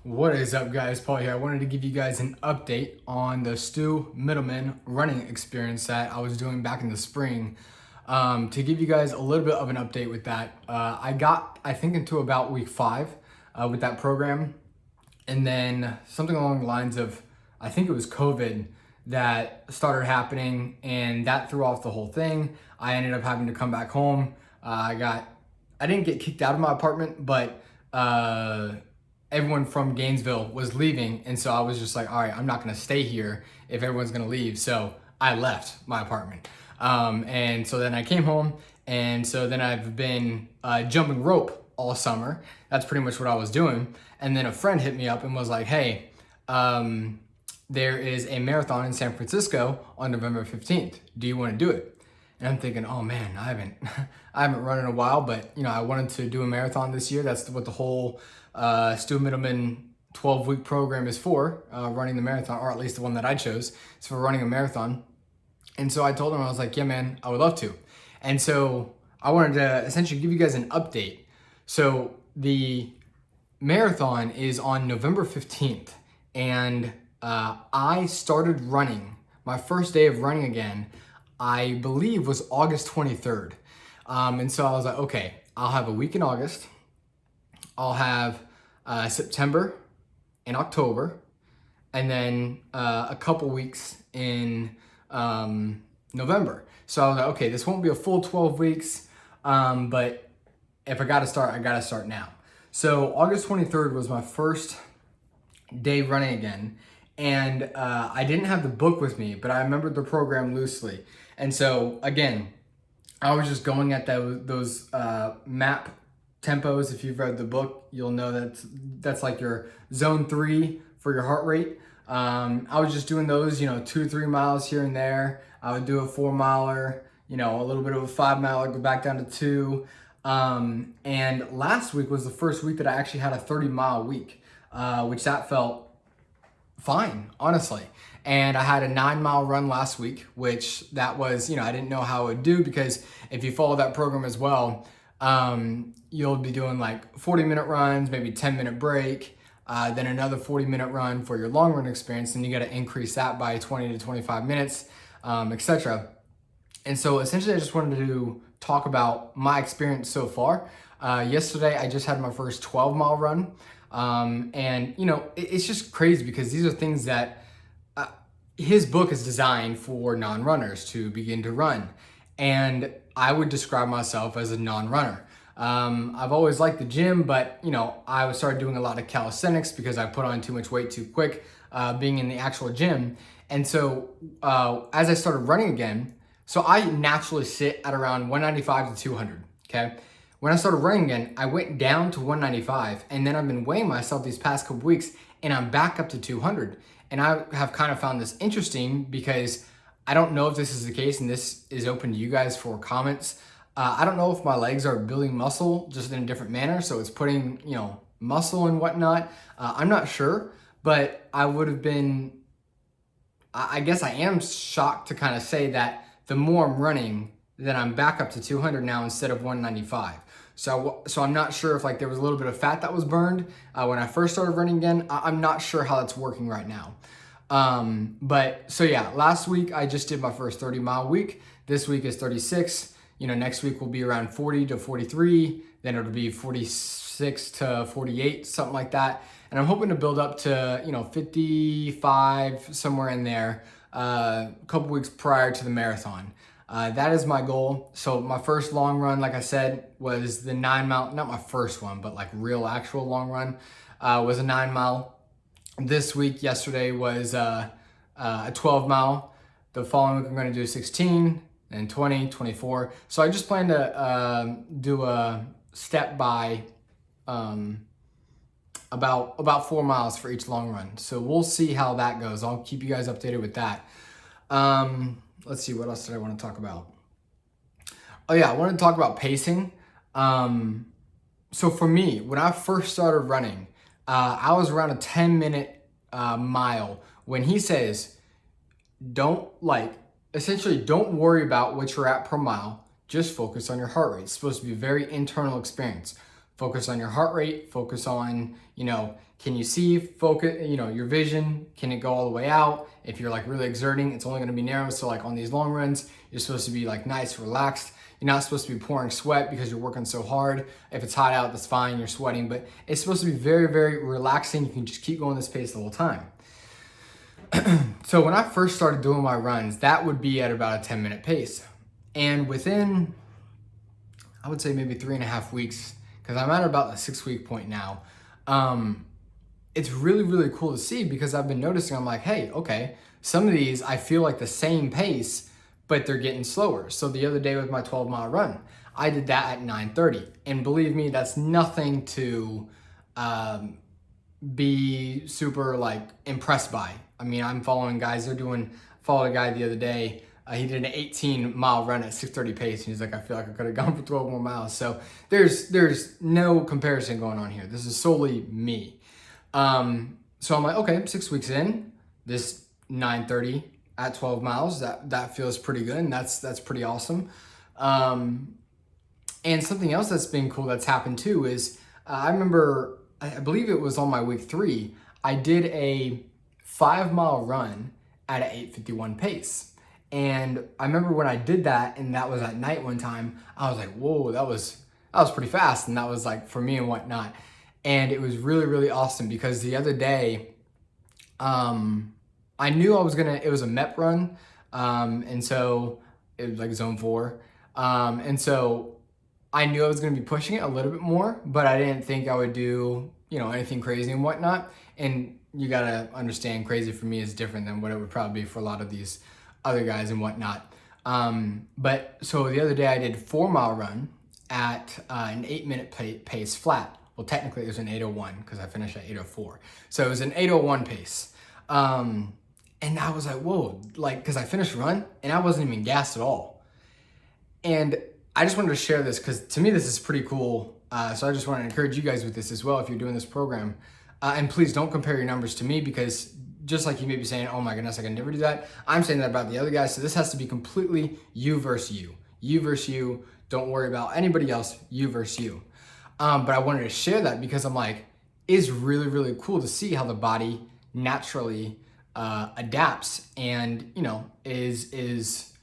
What is up, guys? Paul here. I wanted to give you guys an update on the Stu Mittleman running experience that I was doing back in the spring. To give you guys a little bit of an update with that, I got, I think, into about week 5 with that program. And then something along the lines of, I think it was COVID that started happening, and that threw off the whole thing. I ended up having to come back home. I didn't get kicked out of my apartment, but everyone from Gainesville was leaving, and so I was just like, all right, I'm not gonna stay here if everyone's gonna leave. So I left my apartment. And so then I came home, and so then I've been jumping rope all summer. That's pretty much what I was doing. And then a friend hit me up and was like, hey, there is a marathon in San Francisco on November 15th. Do you want to do it? And I'm thinking, oh man, I haven't run in a while, but I wanted to do a marathon this year. That's what the whole Stu Mittleman 12-week program is for, running the marathon, or at least the one that I chose. It's for running a marathon. And so I told him, I was like, yeah, man, I would love to. And so I wanted to essentially give you guys an update. So the marathon is on November 15th, and I started running. My first day of running again, I believe, was August 23rd. And so I was like, okay, I'll have a week in August. I'll have September and October, and then a couple weeks in November. So I was like, okay, this won't be a full 12 weeks, but if I gotta start, I gotta start now. So August 23rd was my first day running again, and I didn't have the book with me, but I remembered the program loosely. And so again, I was just going at those map tempos. If you've read the book, you'll know that's like your zone 3 for your heart rate. I was just doing those, 2 to 3 miles here and there. I would do a 4 miler, a little bit of a 5 miler, go back down to 2. And last week was the first week that I actually had a 30-mile week, which that felt fine, honestly. And I had a 9-mile run last week, which that was, I didn't know how it would do, because if you follow that program as well, you'll be doing like 40-minute runs, maybe 10-minute break, then another 40-minute run for your long run experience, and you got to increase that by 20 to 25 minutes, etc. And so essentially I just wanted to talk about my experience so far. Yesterday I just had my first 12-mile run, and it's just crazy because these are things that his book is designed for non-runners to begin to run. And I would describe myself as a non-runner. I've always liked the gym, but I started doing a lot of calisthenics because I put on too much weight too quick, being in the actual gym. And so as I started running again, so I naturally sit at around 195 to 200, okay? When I started running again, I went down to 195, and then I've been weighing myself these past couple weeks, and I'm back up to 200. And I have kind of found this interesting because I don't know if this is the case, and this is open to you guys for comments. I don't know if my legs are building muscle just in a different manner, so it's putting, muscle and whatnot. I'm not sure, but I guess I am shocked to kind of say that the more I'm running, then I'm back up to 200 now instead of 195. So I'm not sure if there was a little bit of fat that was burned when I first started running again. I'm not sure how that's working right now. But so yeah, last week I just did my first 30-mile week. This week is 36. Next week will be around 40 to 43. Then it'll be 46 to 48, something like that. And I'm hoping to build up to, 55, somewhere in there, a couple weeks prior to the marathon. That is my goal. So my first long run, like I said, was the 9-mile, not my first one, but real actual long run, was a 9-mile. This week, yesterday, was a 12-mile. The following week, I'm going to do 16, and 20, 24. So I just plan to do a step by about 4 miles for each long run. So we'll see how that goes. I'll keep you guys updated with that. Let's see, what else did I want to talk about? Oh yeah, I wanted to talk about pacing. So for me, when I first started running, I was around a 10-minute mile when he says, essentially don't worry about what you're at per mile, just focus on your heart rate. It's supposed to be a very internal experience. Focus on your heart rate, focus on, can you see, focus, your vision, can it go all the way out? If you're like really exerting, it's only gonna be narrow. So like on these long runs, you're supposed to be like nice, relaxed. You're not supposed to be pouring sweat because you're working so hard. If it's hot out, that's fine, you're sweating, but it's supposed to be very, very relaxing. You can just keep going this pace the whole time. So when I first started doing my runs, that would be at about a 10-minute pace. And within, I would say maybe 3.5 weeks, because I'm at about the 6-week point now, it's really, really cool to see, because I've been noticing, I'm like, hey, okay, some of these I feel like the same pace, but they're getting slower. So the other day with my 12-mile run, I did that at 9:30. And believe me, that's nothing to be super like impressed by. I mean, I'm following guys, followed a guy the other day, he did an 18-mile run at 6:30 pace, and he's like, I feel like I could have gone for 12 more miles. So there's no comparison going on here. This is solely me. So I'm like, okay, 6 weeks in, this 9:30 at 12 miles, that feels pretty good, and that's pretty awesome. And something else that's been cool that's happened too is, I remember, I believe it was on my week 3, I did a 5-mile run at an 8:51 pace. And I remember when I did that, and that was at night one time, I was like, whoa, that was pretty fast. And that was like for me and whatnot. And it was really, really awesome, because the other day, I knew it was a MEP run. And so it was like zone 4. And so I knew I was going to be pushing it a little bit more, but I didn't think I would do, anything crazy and whatnot. And you got to understand, crazy for me is different than what it would probably be for a lot of these other guys and whatnot. But so the other day I did a 4-mile run at an 8-minute pace flat. Well, technically it was an 8:01 because I finished at 8:04. So it was an 8:01 pace. And I was like, whoa, like, because I finished the run and I wasn't even gassed at all. And I just wanted to share this because to me this is pretty cool. So I just want to encourage you guys with this as well if you're doing this program. And please don't compare your numbers to me, because just like you may be saying, oh my goodness, I can never do that. I'm saying that about the other guys. So this has to be completely you versus you. You versus you. Don't worry about anybody else. You versus you. But I wanted to share that because I'm like, it's really, really cool to see how the body naturally adapts and, is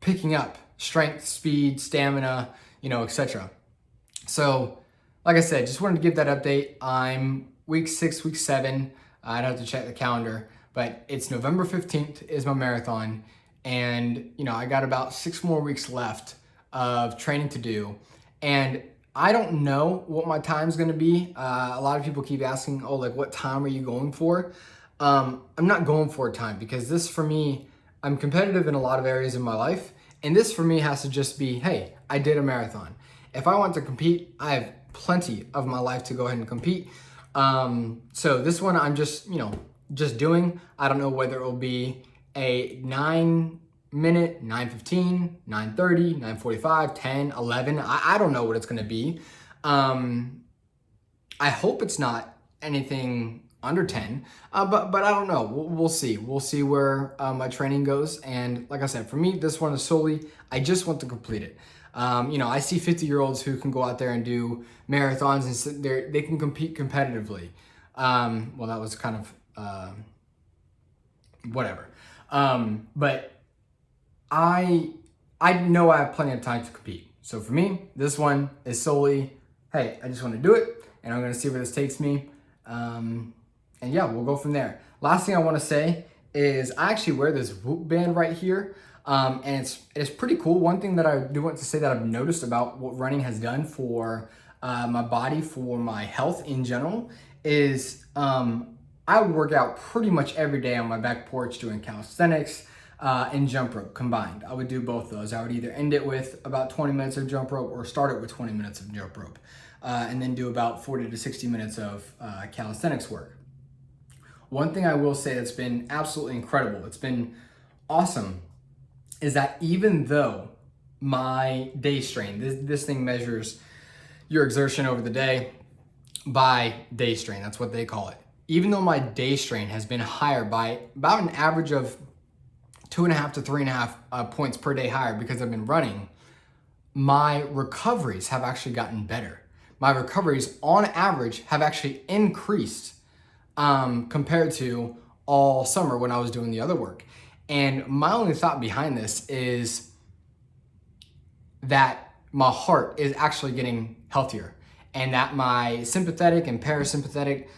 picking up strength, speed, stamina, etc. So like I said, just wanted to give that update. I'm week 6, week 7. I'd have to check the calendar, but it's November 15th is my marathon. And, I got about 6 more weeks left of training to do. And I don't know what my time's going to be. A lot of people keep asking, oh, like what time are you going for? I'm not going for a time, because this for me, I'm competitive in a lot of areas in my life. And this for me has to just be, hey, I did a marathon. If I want to compete, I have plenty of my life to go ahead and compete. So this one I'm just doing. I don't know whether it will be a 9-minute, 9:15, 9:30, 9:45, 10, 11. I don't know what it's going to be. I hope it's not anything under 10, but I don't know. We'll see. We'll see where my training goes. And like I said, for me, this one is solely, I just want to complete it. I see 50-year-olds who can go out there and do marathons and they can compete competitively. Well, that was kind of whatever. But I know I have plenty of time to compete. So for me, this one is solely, hey, I just want to do it, and I'm going to see where this takes me. And yeah, we'll go from there. Last thing I want to say is I actually wear this Whoop band right here. And it's pretty cool. One thing that I do want to say that I've noticed about what running has done for my body, for my health in general, is I would work out pretty much every day on my back porch doing calisthenics and jump rope combined. I would do both those. I would either end it with about 20 minutes of jump rope or start it with 20 minutes of jump rope, and then do about 40 to 60 minutes of calisthenics work. One thing I will say that's been absolutely incredible, it's been awesome, is that even though my day strain, this thing measures your exertion over the day by day strain, that's what they call it. Even though my day strain has been higher by about an average of 2.5 to 3.5 points per day higher because I've been running, my recoveries have actually gotten better. my recoveries on average have actually increased compared to all summer when I was doing the other work. And my only thought behind this is that my heart is actually getting healthier and that my sympathetic and parasympathetic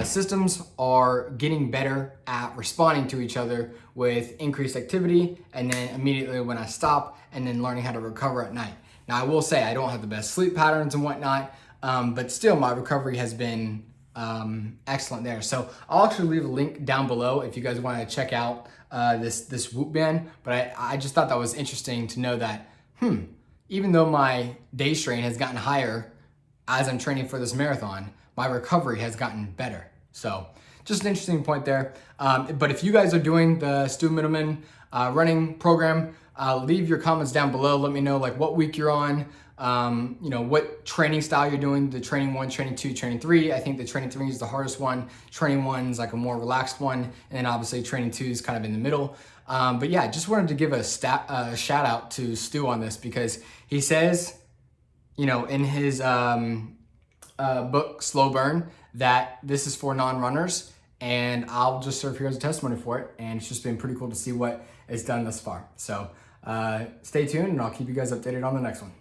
systems are getting better at responding to each other with increased activity, and then immediately when I stop, and then learning how to recover at night. Now I will say I don't have the best sleep patterns and whatnot, but still my recovery has been excellent there. So I'll actually leave a link down below if you guys want to check out this Whoop band. But I just thought that was interesting to know that even though my day strain has gotten higher as I'm training for this marathon, my recovery has gotten better. So just an interesting point there. But if you guys are doing the Stu Mittleman running program, leave your comments down below. Let me know like what week you're on, what training style you're doing, the training 1, training 2, training 3. I think the training 3 is the hardest one. Training 1 is like a more relaxed one. And then obviously training 2 is kind of in the middle. But yeah, just wanted to give a shout out to Stu on this, because he says, in his book, Slow Burn, that this is for non-runners, and I'll just serve here as a testimony for it. And it's just been pretty cool to see what it's done thus far. So stay tuned, and I'll keep you guys updated on the next one.